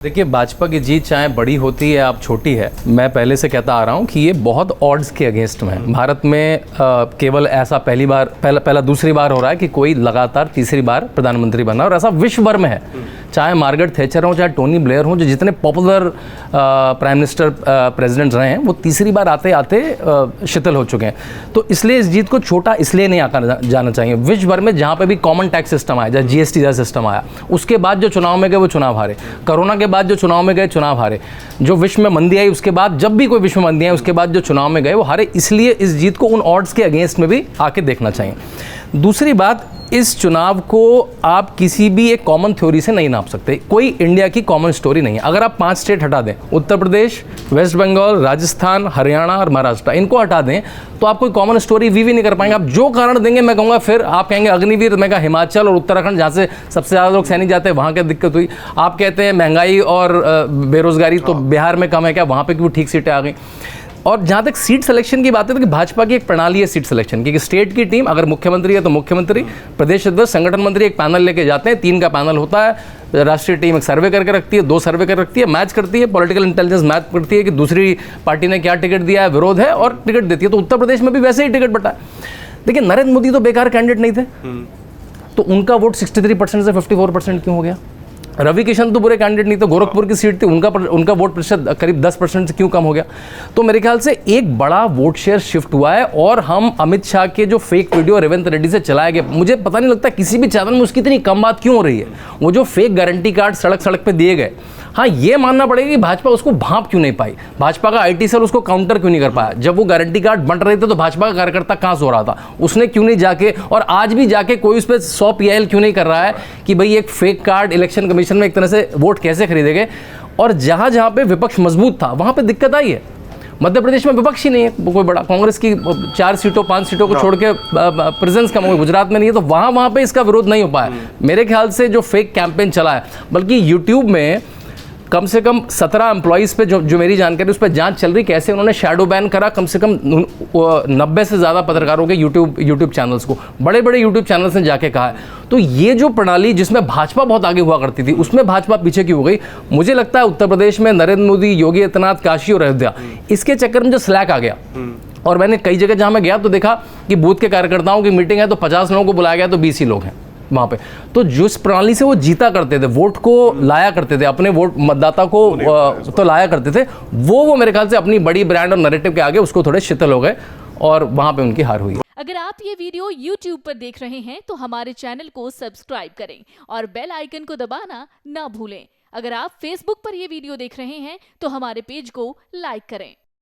देखिए, भाजपा की जीत चाहे बड़ी होती है या छोटी है, मैं पहले से कहता आ रहा हूँ कि ये बहुत ऑड्स के अगेंस्ट में है। भारत में केवल ऐसा पहला दूसरी बार हो रहा है कि कोई लगातार तीसरी बार प्रधानमंत्री बना, और ऐसा विश्व भर में है। चाहे मार्गरेट थैचर हो, चाहे टोनी ब्लेयर हो, जो जितने पॉपुलर प्राइम मिनिस्टर प्रेसिडेंट रहे हैं, वो तीसरी बार आते आते शिथिल हो चुके हैं। तो इसलिए इस जीत को छोटा इसलिए नहीं आका जाना चाहिए। विश्व भर में जहाँ पे भी कॉमन टैक्स सिस्टम आया, जहाँ जीएसटी जैसा सिस्टम आया, उसके बाद जो चुनाव में गए वो चुनाव हारे। कोरोना के बाद जो चुनाव में गए चुनाव हारे। जो विश्व में मंदी आई उसके बाद, जब भी कोई विश्व में मंदी आई उसके बाद जो चुनाव में गए वो हारे। इसलिए इस जीत को उन ऑड्स के अगेंस्ट में भी आके देखना चाहिए। दूसरी बात, इस चुनाव को आप किसी भी एक कॉमन थ्योरी से नहीं नाप सकते। कोई इंडिया की कॉमन स्टोरी नहीं है। अगर आप 5 स्टेट हटा दें, उत्तर प्रदेश, वेस्ट बंगाल, राजस्थान, हरियाणा और महाराष्ट्र, इनको हटा दें, तो आप कोई कॉमन स्टोरी वी नहीं कर पाएंगे। आप जो कारण देंगे, मैं कहूँगा फिर आप कहेंगे अग्निवीर, मैं कहा हिमाचल और उत्तराखंड जहाँ से सबसे ज़्यादा लोग सैनिक जाते हैं वहाँ क्या दिक्कत हुई। आप कहते हैं महंगाई और बेरोजगारी तो बिहार में कम है क्या, वहाँ पर क्यों ठीक सीटें आ गई। और जहाँ तक सीट सिलेक्शन की बात है, तो कि भाजपा की एक प्रणाली है सीट सिलेक्शन की, कि स्टेट की टीम अगर मुख्यमंत्री है तो मुख्यमंत्री, प्रदेश अध्यक्ष, संगठन मंत्री एक पैनल लेके जाते हैं, 3 का पैनल होता है। राष्ट्रीय टीम एक सर्वे करके रखती है, 2 सर्वे कर रखती है, मैच करती है, पॉलिटिकल इंटेलिजेंस मैच करती है कि दूसरी पार्टी ने क्या टिकट दिया है, विरोध है, और टिकट देती है। तो उत्तर प्रदेश में भी वैसे ही टिकट बटा है। देखिए, नरेंद्र मोदी तो बेकार कैंडिडेट नहीं थे, तो उनका वोट 63% से 54% क्यों हो गया। रवि किशन तो बुरे कैंडिडेट नहीं थे, गोरखपुर की सीट थी, उनका वोट प्रतिशत करीब 10% से क्यों कम हो गया। तो मेरे ख्याल से एक बड़ा वोट शेयर शिफ्ट हुआ है। और हम अमित शाह के जो फेक वीडियो रेवंत रेड्डी से चलाए गए, मुझे पता नहीं लगता किसी भी चैनल में उसकी इतनी कम बात क्यों हो रही है। वो जो फेक गारंटी कार्ड सड़क पे दिए गए, हाँ, ये मानना पड़ेगा कि भाजपा उसको भांप क्यों नहीं पाई, भाजपा का आईटी सेल उसको काउंटर क्यों नहीं कर पाया। जब वो गारंटी कार्ड बंट रहे थे तो भाजपा का कार्यकर्ता कहाँ सो रहा था, उसने क्यों नहीं जाके, और आज भी जाके कोई उस पर 100 PIL क्यों नहीं कर रहा है कि भाई एक फेक कार्ड इलेक्शन कमीशन में एक तरह से वोट कैसे खरीदे गए। और जहां जहां पे विपक्ष मजबूत था वहां पे दिक्कत आई है। मध्य प्रदेश में विपक्ष ही नहीं है कोई बड़ा, कांग्रेस की 4 सीटों 5 सीटों को छोड़ के प्रेजेंस कम हो गई, गुजरात में नहीं है, तो वहां पे इसका विरोध नहीं हो पाया। मेरे ख्याल से जो फेक कैंपेन चला है, बल्कि यूट्यूब में कम से कम 17 एम्प्लॉइज़ पे जो मेरी जानकारी उस पर जांच चल रही, कैसे उन्होंने शैडो बैन करा कम से कम 90 से ज़्यादा पत्रकारों के यूट्यूब चैनल्स को, बड़े बड़े यूट्यूब चैनल्स ने जाके कहा है। तो ये जो प्रणाली जिसमें भाजपा बहुत आगे हुआ करती थी, उसमें भाजपा पीछे की हो गई। मुझे लगता है उत्तर प्रदेश में नरेंद्र मोदी, योगी आदित्यनाथ, काशी और अयोध्या, इसके चक्कर में जो स्लैक आ गया, और मैंने कई जगह जहाँ मैं गया तो देखा कि बूथ के कार्यकर्ताओं की मीटिंग है तो 50 लोगों को बुलाया गया तो 20 ही लोग हैं वहाँ पे। तो जिस प्रणाली से वो जीता करते थे, वोट को लाया करते थे, अपने वोट मतदाता को तो लाया करते थे, वो मेरे ख्याल से अपनी बड़ी ब्रांड और नैरेटिव के आगे उसको थोड़े शिथिल हो गए, और वहाँ पे उनकी हार हुई। अगर आप ये वीडियो YouTube पर देख रहे हैं तो हमारे चैनल को सब्सक्राइब करें और बेल आइकन को दबाना ना भूलें। अगर आप Facebook पर ये वीडियो देख रहे हैं तो हमारे पेज को लाइक करें।